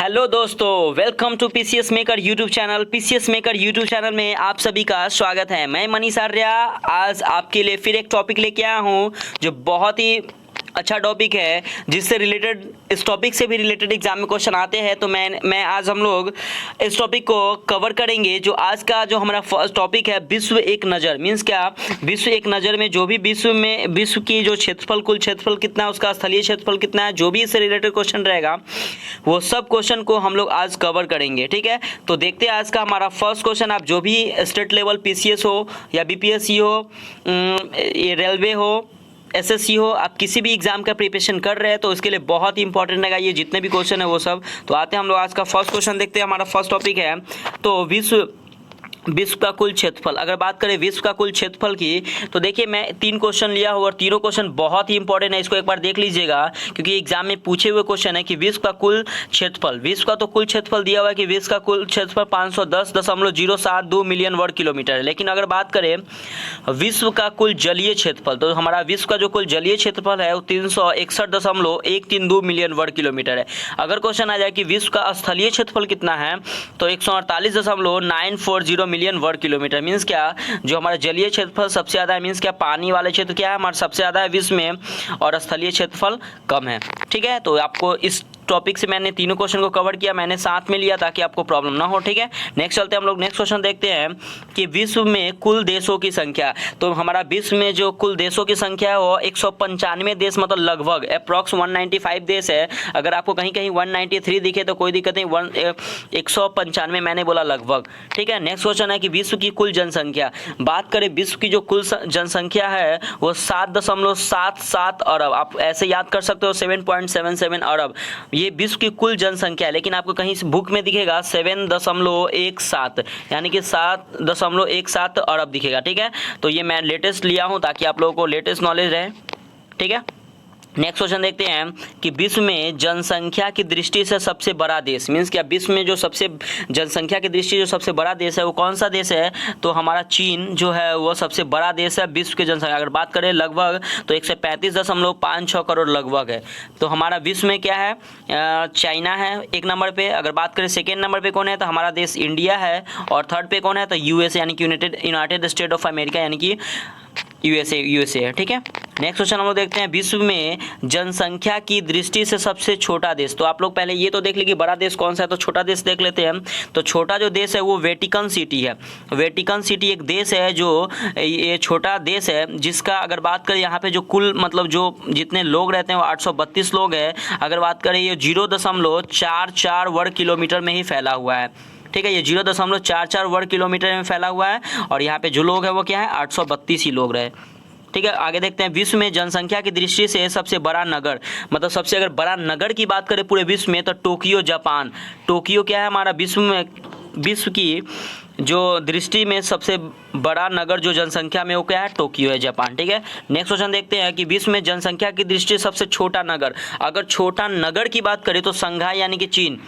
Hello दोस्तों, welcome to PCS maker YouTube channel. PCS maker YouTube channel में आप सभी का स्वागत है। मैं मनीष आर्या आज आपके लिए फिर एक टॉपिक लेके आया हूँ जो बहुत ही अच्छा टॉपिक है, जिससे रिलेटेड इस टॉपिक से भी रिलेटेड एग्जाम में क्वेश्चन आते हैं। तो मैं आज हम लोग इस टॉपिक को कवर करेंगे। जो आज का जो हमारा फर्स्ट टॉपिक है, विश्व एक नज़र। मीन्स क्या, विश्व एक नज़र में जो भी विश्व की जो क्षेत्रफल, कुल क्षेत्रफल कितना है, उसका स्थलीय क्षेत्रफल कितना है, जो भी इससे रिलेटेड क्वेश्चन रहेगा वो सब क्वेश्चन को हम लोग आज कवर करेंगे। ठीक है, तो देखते हैं आज का हमारा फर्स्ट क्वेश्चन। आप जो भी स्टेट लेवल पीसीएस हो या बीपीएससी हो, ये रेलवे हो, एसएससी हो, आप किसी भी एग्जाम का प्रिपरेशन कर रहे हैं तो उसके लिए बहुत ही इंपॉर्टेंट रहेगा ये जितने भी क्वेश्चन है वो सब। तो आते हैं हम लोग आज का फर्स्ट क्वेश्चन देखते हैं। हमारा फर्स्ट टॉपिक है तो विश्व का कुल क्षेत्रफल। अगर बात करें विश्व का कुल क्षेत्रफल की, तो देखिए मैं 3 क्वेश्चन लिया हूँ और तीनों क्वेश्चन बहुत ही इंपॉर्टेंट है। इसको एक बार देख लीजिएगा क्योंकि एग्जाम में पूछे हुए क्वेश्चन है कि विश्व का कुल क्षेत्रफल। विश्व का तो कुल क्षेत्रफल दिया हुआ है कि विश्व का कुल क्षेत्रफल 510.072 मिलियन वर्ग किलोमीटर है। लेकिन अगर बात करें विश्व का कुल जलीय क्षेत्रफल, तो हमारा विश्व का जो कुल जलीय क्षेत्रफल है वो 361.132 मिलियन वर्ग किलोमीटर है। अगर क्वेश्चन आ जाए कि विश्व का स्थलीय क्षेत्रफल कितना है, तो 148.940 मिलियन वर्ग किलोमीटर। मीन्स क्या, जो हमारा जलीय क्षेत्रफल सबसे ज़्यादा है, मीन्स क्या पानी वाले क्षेत्र क्या है हमारा सबसे ज़्यादा है विश्व में, और स्थलीय क्षेत्रफल कम है। ठीक है, तो आपको इस टॉपिक से मैंने तीनों क्वेश्चन को कवर किया, मैंने साथ में लिया ताकि आपको प्रॉब्लम ना हो। ठीक है, नेक्स्ट चलते हैं हम लोग। नेक्स्ट क्वेश्चन देखते हैं कि विश्व में कुल देशों की संख्या। तो हमारा विश्व में जो कुल देशों की संख्या है वो 195 देश, मतलब लगभग अप्रॉक्स 195 देश है। अगर आपको कहीं कहीं 193 दिखे तो कोई दिक्कत नहीं, 195 मैंने बोला लगभग। ठीक है, नेक्स्ट क्वेश्चन है कि विश्व की कुल जनसंख्या। बात करें विश्व की जो कुल जनसंख्या है वो 7.77 अरब। आप ऐसे याद कर सकते हो 7.77 अरब, ये विश्व की कुल जनसंख्या है। लेकिन आपको कहीं बुक में दिखेगा 7.17, यानी कि 7.17 अरब दिखेगा। ठीक है, तो ये मैं लेटेस्ट लिया हूँ ताकि आप लोगों को लेटेस्ट नॉलेज रहे। ठीक है, नेक्स्ट क्वेश्चन देखते हैं कि विश्व में जनसंख्या की दृष्टि से सबसे बड़ा देश। मीन्स क्या, विश्व में जो सबसे जनसंख्या की दृष्टि जो सबसे बड़ा देश है वो कौन सा देश है, तो हमारा चीन जो है वो सबसे बड़ा देश है विश्व की जनसंख्या। अगर बात करें लगभग तो 135.56 करोड़ लगभग है। तो हमारा विश्व में क्या है, चाइना है 1 नंबर पे। अगर बात करें सेकेंड नंबर पे कौन है, तो हमारा देश इंडिया है। और थर्ड पे कौन है, तो यूएसए, यानी कि यूनाइटेड स्टेट ऑफ अमेरिका, यानी कि यूएसए है। ठीक है, नेक्स्ट क्वेश्चन हम लोग देखते हैं विश्व में जनसंख्या की दृष्टि से सबसे छोटा देश। तो आप लोग पहले ये तो देख लीजिए बड़ा देश कौन सा है, तो छोटा देश देख लेते हैं। तो छोटा जो देश है वो वेटिकन सिटी है। वेटिकन सिटी एक देश है जो ये छोटा देश है, जिसका अगर बात करें यहाँ पे जो कुल मतलब जो जितने लोग रहते हैं वो 832 लोग हैं। अगर बात करें ये 0.44 वर्ग किलोमीटर में ही फैला हुआ है। ठीक है, ये 0.44 वर्ग किलोमीटर में फैला हुआ है और यहाँ पे जो लोग हैं वो क्या है 832 ही लोग रहे। ठीक है, आगे देखते हैं विश्व में जनसंख्या की दृष्टि से सबसे बड़ा नगर, मतलब सबसे अगर बड़ा नगर की बात करें पूरे विश्व में तो टोक्यो जापान। टोक्यो क्या है हमारा विश्व की जो दृष्टि में सबसे बड़ा नगर जो जनसंख्या में वो क्या है, टोक्यो है, जापान। ठीक है, नेक्स्ट क्वेश्चन देखते हैं कि विश्व में जनसंख्या की दृष्टि से सबसे छोटा नगर। अगर छोटा नगर की बात करें तो संघाई, यानी कि चीन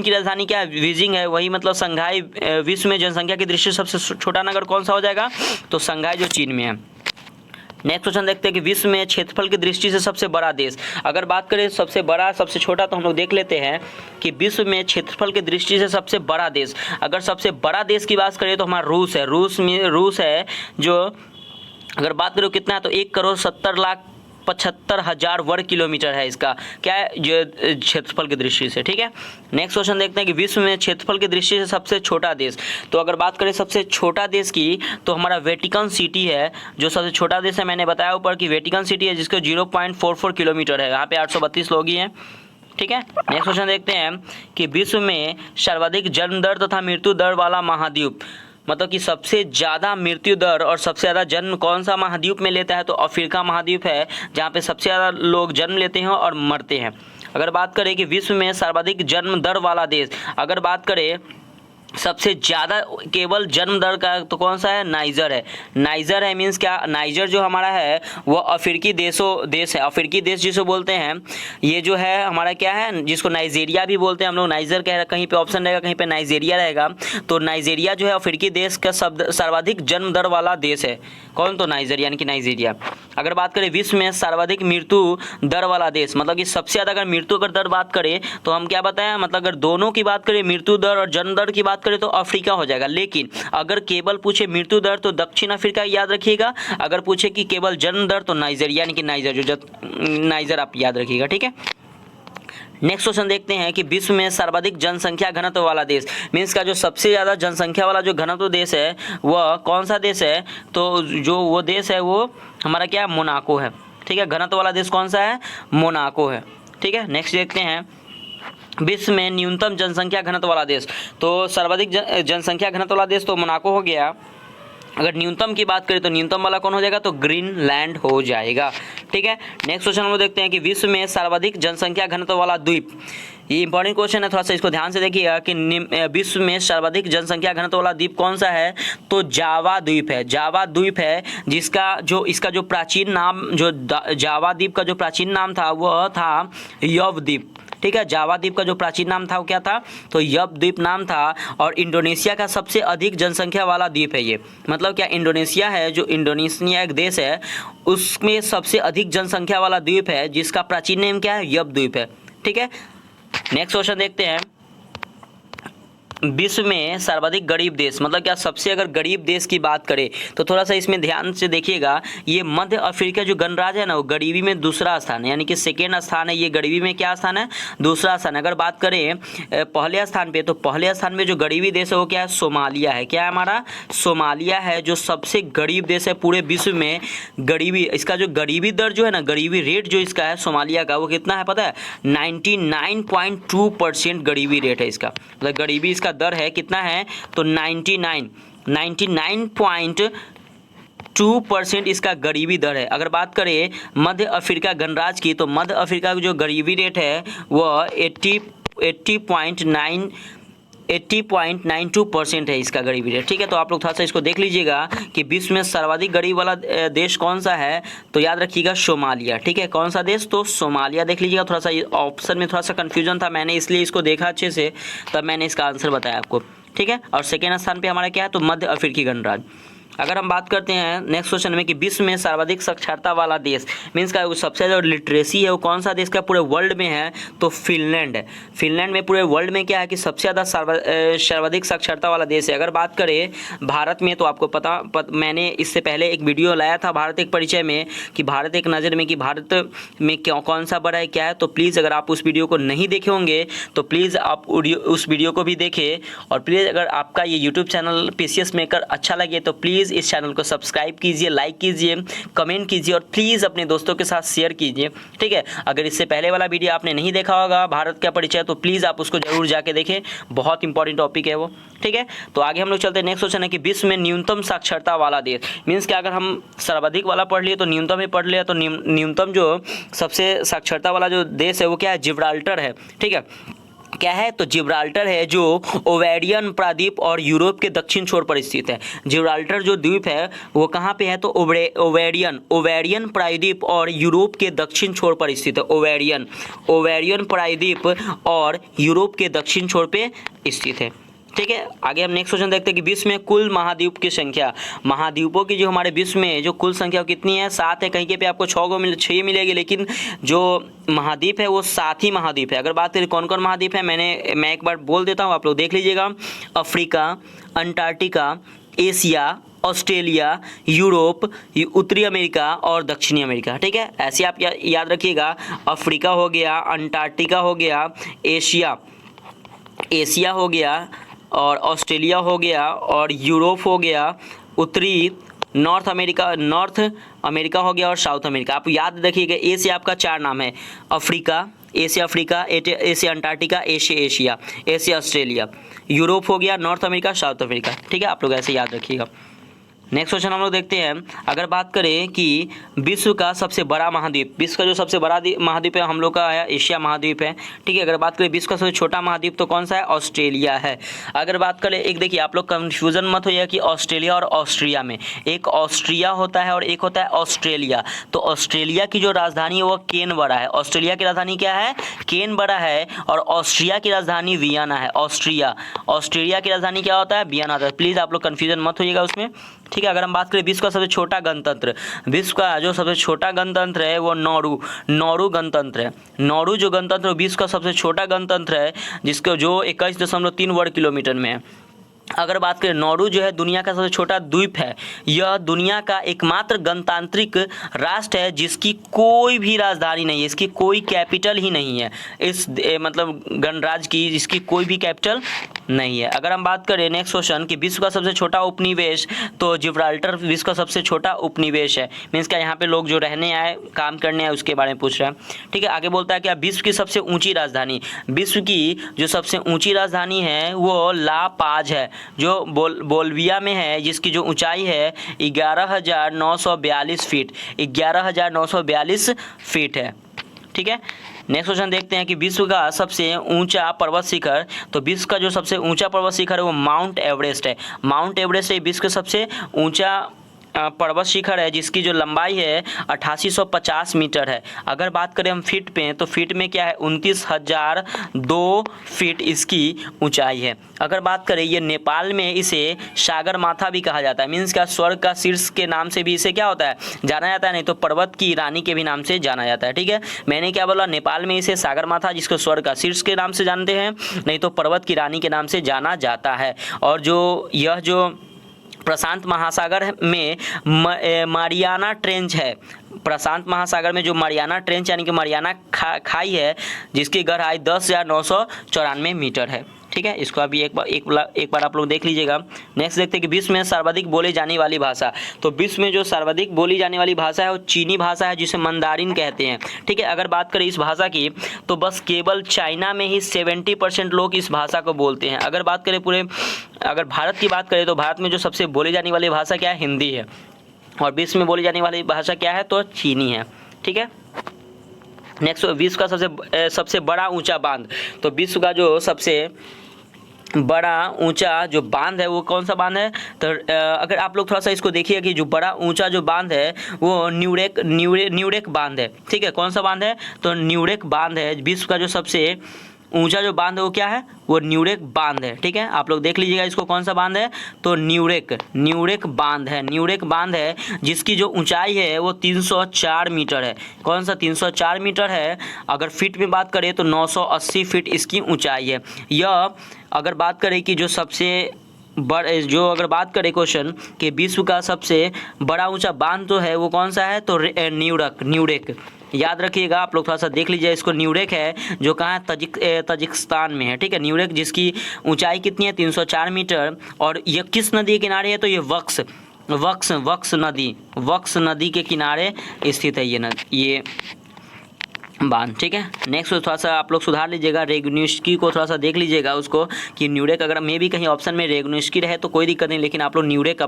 की राजधानी क्या है, बीजिंग है, वही मतलब संघाई विश्व में जनसंख्या की दृष्टि से सबसे छोटा नगर कौन सा हो जाएगा, तो संघाई जो चीन में है। नेक्स्ट क्वेश्चन देखते हैं कि विश्व में क्षेत्रफल की दृष्टि से सबसे बड़ा देश। अगर बात करें सबसे बड़ा सबसे छोटा, तो हम लोग देख लेते हैं कि विश्व में क्षेत्रफल की दृष्टि से सबसे बड़ा देश। अगर सबसे बड़ा देश की बात करें तो हमारा रूस है जो अगर बात करें कितना है, तो 1,70,75,000 वर्ग किलोमीटर है इसका क्या है जो क्षेत्रफल की दृष्टि से। ठीक है, नेक्स्ट क्वेश्चन देखते हैं कि विश्व में क्षेत्रफल की दृष्टि से सबसे छोटा देश। तो अगर बात करें सबसे छोटा देश की तो हमारा वेटिकन सिटी है जो सबसे छोटा देश है। मैंने बताया ऊपर कि वेटिकन सिटी है जिसको 0.44 किलोमीटर है, यहाँ पे 832 लोग ही हैं। ठीक है, नेक्स्ट क्वेश्चन देखते हैं कि विश्व में सर्वाधिक जन्म दर तथा मृत्यु दर वाला महाद्वीप, मतलब कि सबसे ज़्यादा मृत्यु दर और सबसे ज़्यादा जन्म कौन सा महाद्वीप में लेता है, तो अफ्रीका महाद्वीप है जहाँ पे सबसे ज़्यादा लोग जन्म लेते हैं और मरते हैं। अगर बात करें कि विश्व में सर्वाधिक जन्म दर वाला देश, अगर बात करें सबसे ज़्यादा केवल जन्म दर का तो कौन सा है? नाइजर है। नाइजर है मीन्स क्या? नाइजर जो हमारा है वो अफ्रीकी देश है। अफ्रीकी देश जिसको बोलते हैं, ये जो है हमारा क्या है, जिसको नाइजीरिया भी बोलते हैं हम लोग। नाइजर कह रहे, कहीं पे ऑप्शन रहेगा, कहीं पे नाइजीरिया रहेगा। तो नाइजीरिया जो है अफ्रीकी देश का सर्वाधिक जन्म दर वाला देश है। कौन? तो नाइजर यानी कि नाइजीरिया। अगर बात करें विश्व में सर्वाधिक मृत्यु दर वाला देश, मतलब कि सबसे ज़्यादा अगर मृत्यु अगर दर बात करें तो हम क्या बताएं, मतलब अगर दोनों की बात करें, मृत्यु दर और जन्म दर की बात करें तो अफ्रीका हो जाएगा। लेकिन अगर केवल पूछे मृत्यु दर तो दक्षिण अफ्रीका याद रखिएगा। अगर पूछे कि केवल जन्म दर तो नाइजर यानी कि नाइजर आप याद रखिएगा। ठीक है, नेक्स्ट क्वेश्चन देखते हैं कि विश्व में सर्वाधिक जनसंख्या घनत्व वाला देश, मीन्स का जो सबसे ज़्यादा जनसंख्या वाला जो घनत्व देश है वह कौन सा देश है? तो जो वो देश है वो हमारा क्या? मोनाको है। ठीक है, घनत्व वाला देश कौन सा है? मोनाको है। ठीक है, नेक्स्ट देखते हैं विश्व में न्यूनतम जनसंख्या घनत्व वाला देश, तो सर्वाधिक जनसंख्या घनत्व वाला देश तो मोनाको हो गया। अगर न्यूनतम की बात करें तो न्यूनतम वाला कौन हो जाएगा? तो ग्रीनलैंड हो जाएगा। ठीक है, नेक्स्ट क्वेश्चन हम लोग देखते हैं कि विश्व में सर्वाधिक जनसंख्या घनत्व वाला द्वीप, ये इंपॉर्टेंट क्वेश्चन है, थोड़ा सा इसको ध्यान से देखिएगा कि विश्व में सर्वाधिक जनसंख्या घनत्व वाला द्वीप कौन सा है? तो जावा द्वीप है। जावा द्वीप है इसका जो प्राचीन नाम, जो जावा द्वीप का जो प्राचीन नाम था वह था यव द्वीप। ठीक है, जावा द्वीप का जो प्राचीन नाम था वो क्या था? तो यव द्वीप नाम था। और इंडोनेशिया का सबसे अधिक जनसंख्या वाला द्वीप है ये। मतलब क्या? इंडोनेशिया है, जो इंडोनेशिया एक देश है, उसमें सबसे अधिक जनसंख्या वाला द्वीप है जिसका प्राचीन नाम क्या है? यव द्वीप है। ठीक है, नेक्स्ट क्वेश्चन देखते हैं विश्व में सर्वाधिक गरीब देश, मतलब क्या सबसे अगर गरीब देश की बात करें तो थोड़ा सा इसमें ध्यान से देखिएगा। ये मध्य अफ्रीका जो गणराज्य है ना, वो गरीबी में दूसरा स्थान है, यानी कि सेकेंड स्थान है। ये गरीबी में क्या स्थान है? दूसरा स्थान। अगर बात करें पहले स्थान पे, तो पहले स्थान में जो गरीबी देश है वो क्या है? सोमालिया है। क्या है हमारा? सोमालिया है जो सबसे गरीब देश है पूरे विश्व में। गरीबी, इसका जो गरीबी दर जो है ना, गरीबी रेट जो इसका है सोमालिया का, वो कितना है पता है? 99.2% गरीबी रेट है इसका। मतलब गरीबी इसका दर है कितना है? तो 99.2% इसका गरीबी दर है। अगर बात करें मध्य अफ्रीका गणराज्य की, तो मध्य अफ्रीका की जो गरीबी रेट है वह 80.92% है इसका गरीबी रेट। ठीक है, तो आप लोग थोड़ा सा इसको देख लीजिएगा कि विश्व में सर्वाधिक गरीब वाला देश कौन सा है? तो याद रखिएगा सोमालिया। ठीक है, कौन सा देश? तो सोमालिया देख लीजिएगा। थोड़ा सा ऑप्शन में थोड़ा सा कन्फ्यूजन था, मैंने इसलिए इसको देखा अच्छे से, तब मैंने इसका आंसर बताया आपको। ठीक है, और सेकेंड स्थान पे हमारा क्या है? तो मध्य अफ्रीकी गणराज्य। अगर हम बात करते हैं नेक्स्ट क्वेश्चन में कि विश्व में सर्वाधिक साक्षरता वाला देश, मीन्स का सबसे ज़्यादा लिटरेसी है वो कौन सा देश का पूरे वर्ल्ड में है? तो फिनलैंड है। फिनलैंड में पूरे वर्ल्ड में क्या है कि सबसे ज़्यादा सर्वाधिक साक्षरता वाला देश है। अगर बात करें भारत में तो आपको मैंने इससे पहले एक वीडियो लाया था भारत एक परिचय में, कि भारत एक नज़र में, कि भारत में कौन सा बड़ा है क्या है। तो प्लीज़ अगर आप उस वीडियो को नहीं देखे होंगे तो प्लीज़ आप उस वीडियो को भी देखें। और प्लीज़ अगर आपका ये यूट्यूब चैनल PCS मेकर अच्छा लगे तो प्लीज़ इस चैनल को सब्सक्राइब कीजिए, लाइक कीजिए, कमेंट कीजिए और प्लीज़ अपने दोस्तों के साथ शेयर कीजिए। ठीक है, अगर इससे पहले वाला वीडियो आपने नहीं देखा होगा भारत का परिचय तो प्लीज़ आप उसको जरूर जाके देखें, बहुत इंपॉर्टेंट टॉपिक है वो। ठीक है, तो आगे हम लोग चलते हैं। नेक्स्ट क्वेश्चन है कि विश्व में न्यूनतम साक्षरता वाला देश, मीन्स कि अगर हम सर्वाधिक वाला पढ़ लिए तो न्यूनतम ही पढ़ लिया, तो न्यूनतम जो सबसे साक्षरता वाला जो देश है वो क्या है? जिब्राल्टर है। ठीक है, क्या है? तो जिब्राल्टर है जो ओवेरियन प्रायद्वीप और यूरोप के दक्षिण छोर पर स्थित है। जिब्राल्टर जो द्वीप है वो कहाँ पे है? तो ओवेरियन प्रायद्वीप और यूरोप के दक्षिण छोर पर स्थित है। ओवेरियन प्रायद्वीप और यूरोप के दक्षिण छोर पे स्थित है। ठीक है, आगे हम नेक्स्ट क्वेश्चन देखते हैं कि विश्व में कुल महाद्वीप की संख्या, महाद्वीपों की जो हमारे विश्व में जो कुल संख्या कितनी है? 7 है। कहीं पे आपको 6 मिलेगी, लेकिन जो महाद्वीप है वो 7 ही महाद्वीप है। अगर बात करें कौन कौन महाद्वीप है, मैं एक बार बोल देता हूँ, आप लोग देख लीजिएगा। Africa, Antarctica, Asia, Australia, Europe, उत्तरी अमेरिका और दक्षिणी अमेरिका। ठीक है, ऐसे आप याद रखिएगा। अफ्रीका हो गया, अंटार्कटिका हो गया, एशिया हो गया और ऑस्ट्रेलिया हो गया और यूरोप हो गया, उत्तरी नॉर्थ अमेरिका हो गया और साउथ अमेरिका। आप याद रखिएगा, ए से आपका 4 नाम है। Africa, Asia Africa, Asia Antarctica, Asia, Asia Australia, Europe हो गया, नॉर्थ अमेरिका, साउथ अमेरिका। ठीक है, आप लोग ऐसे याद रखिएगा। नेक्स्ट क्वेश्चन हम लोग देखते हैं। अगर बात करें कि विश्व का सबसे बड़ा महाद्वीप, विश्व का जो सबसे बड़ा महाद्वीप है हम लोग का है एशिया महाद्वीप है, ठीक है। अगर बात करें विश्व का सबसे छोटा महाद्वीप तो कौन सा है, ऑस्ट्रेलिया है। अगर बात करें, एक देखिए आप लोग कंफ्यूजन मत होइए कि ऑस्ट्रेलिया और ऑस्ट्रिया में, एक ऑस्ट्रिया होता है और एक होता है ऑस्ट्रेलिया। तो ऑस्ट्रेलिया की जो राजधानी है वो केनबरा है। ऑस्ट्रेलिया की राजधानी क्या है, केनबरा है, और ऑस्ट्रिया की राजधानी वियना है। ऑस्ट्रिया की राजधानी क्या होता है, वियना होता है। प्लीज़ आप लोग कन्फ्यूजन मत होइएगा उसमें, ठीक है। अगर हम बात करें विश्व का सबसे छोटा गणतंत्र, विश्व का जो सबसे छोटा गणतंत्र है वो नौरू गणतंत्र है। नौरू जो गणतंत्र विश्व का सबसे छोटा गणतंत्र है, जिसको जो 21.3 वर्ग किलोमीटर में है। अगर बात करें, नौरू जो है दुनिया का सबसे छोटा द्वीप है। यह दुनिया का एकमात्र गणतांत्रिक राष्ट्र है जिसकी कोई भी राजधानी नहीं है, इसकी कोई कैपिटल ही नहीं है। इस मतलब गणराज्य की इसकी कोई भी कैपिटल नहीं है। अगर हम बात करें नेक्स्ट क्वेश्चन कि विश्व का सबसे छोटा उपनिवेश, तो जिब्राल्टर विश्व का सबसे छोटा उपनिवेश है। मीन्स क्या, यहाँ पे लोग जो रहने आए, काम करने आए, उसके बारे में पूछ रहे हैं, ठीक है। आगे बोलता है क्या, विश्व की सबसे ऊंची राजधानी, विश्व की जो सबसे ऊंची राजधानी है वो ला पाज है, जो बोल्विया में है, जिसकी जो ऊंचाई है 11,942 फीट, 11,942 फीट है, ठीक है। नेक्स्ट क्वेश्चन देखते हैं कि विश्व का सबसे ऊंचा पर्वत शिखर, तो विश्व का जो सबसे ऊंचा पर्वत शिखर है वो माउंट एवरेस्ट है। माउंट एवरेस्ट है विश्व का सबसे ऊंचा पर्वत शिखर है, जिसकी जो लंबाई है 8850 मीटर है। अगर बात करें हम फीट पे, तो फीट में क्या है, 29,002 फीट इसकी ऊंचाई है। अगर बात करें, ये नेपाल में इसे सागर माथा भी कहा जाता है। मीन्स क्या, स्वर्ग का शीर्ष के नाम से भी इसे क्या होता है, जाना जाता है, नहीं तो पर्वत की रानी के भी नाम से जाना जाता है, ठीक है। मैंने क्या बोला, नेपाल में इसे सागर माथा, जिसको स्वर्ग का शीर्ष के नाम से जानते हैं, नहीं तो पर्वत की रानी के नाम से जाना जाता है। और यह जो प्रशांत महासागर में मारियाना ट्रेंच है, प्रशांत महासागर में जो मारियाना ट्रेंच यानी कि मारियाना खाई है, जिसकी गहराई 10,994 मीटर है, ठीक है। इसको अभी एक बार आप लोग देख लीजिएगा। नेक्स्ट देखते हैं कि विश्व में सर्वाधिक बोली जाने वाली भाषा, तो विश्व में जो सर्वाधिक बोली जाने वाली भाषा है वो चीनी भाषा है, जिसे मंदारिन कहते हैं, ठीक है। अगर बात करें इस भाषा की, तो बस केवल चाइना में ही 70% लोग इस भाषा को बोलते हैं। अगर बात करें अगर भारत की बात करें, तो भारत में जो सबसे बोली जाने वाली भाषा क्या है, हिंदी है, और विश्व में बोली जाने वाली भाषा क्या है, तो चीनी है, ठीक है। नेक्स्ट, विश्व का सबसे बड़ा ऊंचा बांध, तो विश्व का जो सबसे बड़ा ऊंचा जो बांध है वो कौन सा बांध है, तो अगर आप लोग थोड़ा सा इसको देखिए कि जो बड़ा ऊंचा जो बांध है वो न्यूरेक बांध है, ठीक है। कौन सा बांध है, तो न्यूरेक बांध है। विश्व का जो सबसे ऊंचा जो बांध है वो क्या है, वो न्यूरेक बांध है, ठीक है। आप लोग देख लीजिएगा इसको, कौन सा बांध है, तो न्यूरेक बांध है। न्यूरेक बांध है जिसकी जो ऊंचाई है वो 304 मीटर है। कौन सा, 304 मीटर है। अगर फीट में बात करें तो 980 फीट इसकी ऊंचाई है। यह अगर बात करें कि अगर बात करें क्वेश्चन कि विश्व का सबसे बड़ा ऊंचा बांध तो है वो कौन सा है, तो न्यूरेक याद रखिएगा। आप लोग थोड़ा सा देख लीजिए इसको, न्यूरेक है जो कहाँ है, तजिकिस्तान में है, ठीक है। न्यूरेक जिसकी ऊंचाई कितनी है, 304 मीटर, और ये किस नदी के किनारे है, तो ये वक्स नदी के किनारे स्थित है ये बांध, ठीक है। नेक्स्ट थोड़ा सा आप लोग सुधार लीजिएगा, रेगुनिस्की को थोड़ा सा देख लीजिएगा उसको कि न्यूरेक, अगर मे भी कहीं ऑप्शन में रेगुनिस्की रहे तो कोई दिक्कत नहीं, लेकिन आप लोग न्यूरेक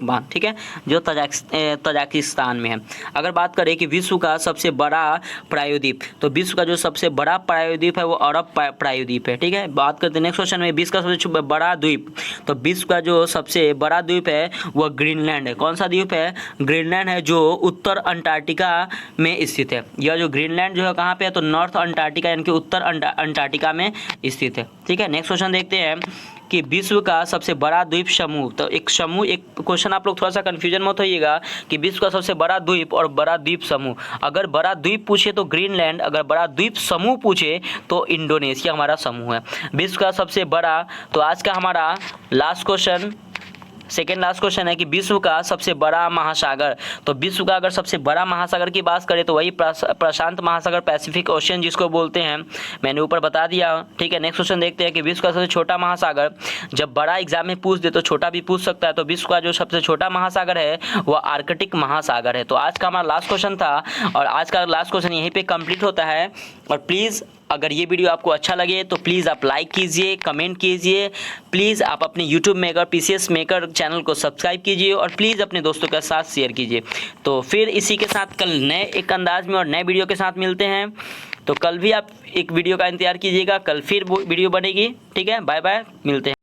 बांध, ठीक है, जो तजाकिस्तान में है। अगर बात करें कि विश्व का सबसे बड़ा प्रायद्वीप, तो विश्व का जो सबसे बड़ा प्रायद्वीप है वो अरब प्रायद्वीप है, ठीक है। बात करते हैं नेक्स्ट क्वेश्चन में, विश्व का सबसे बड़ा द्वीप, तो विश्व का जो सबसे बड़ा द्वीप है वह ग्रीनलैंड है। कौन सा द्वीप है, ग्रीनलैंड है, जो उत्तर अंटार्कटिका में स्थित है। यह जो ग्रीनलैंड जो है कहाँ पे है, तो नॉर्थ अंटार्कटिका यानी कि उत्तर अंटार्कटिका में स्थित है, ठीक है। नेक्स्ट क्वेश्चन देखते हैं कि विश्व का सबसे बड़ा द्वीप समूह, तो एक क्वेश्चन आप लोग थोड़ा सा कंफ्यूजन मत होइएगा कि विश्व का सबसे बड़ा द्वीप और बड़ा द्वीप समूह। अगर बड़ा द्वीप पूछे तो ग्रीनलैंड, अगर बड़ा द्वीप समूह पूछे तो इंडोनेशिया हमारा समूह है। विश्व का सबसे बड़ा, तो आज का हमारा सेकेंड लास्ट क्वेश्चन है कि विश्व का सबसे बड़ा महासागर, तो विश्व का अगर सबसे बड़ा महासागर की बात करें तो वही प्रशांत महासागर, पैसिफिक ओशियन जिसको बोलते हैं, मैंने ऊपर बता दिया, ठीक है। नेक्स्ट क्वेश्चन देखते हैं कि विश्व का सबसे छोटा महासागर, जब बड़ा एग्जाम में पूछ दे तो छोटा भी पूछ सकता है, तो विश्व का जो सबसे छोटा महासागर है वह आर्कटिक महासागर है। तो आज का हमारा लास्ट क्वेश्चन था, और आज का लास्ट क्वेश्चन यहीं पर कंप्लीट होता है। और प्लीज़ अगर ये वीडियो आपको अच्छा लगे तो प्लीज़ आप लाइक कीजिए, कमेंट कीजिए, प्लीज़ आप अपने YouTube maker PCS maker channel को सब्सक्राइब कीजिए और प्लीज़ अपने दोस्तों के साथ शेयर कीजिए। तो फिर इसी के साथ कल नए एक अंदाज में और नए वीडियो के साथ मिलते हैं। तो कल भी आप एक वीडियो का इंतज़ार कीजिएगा, कल फिर वो वीडियो बनेगी। ठीक है, बाय बाय, मिलते हैं।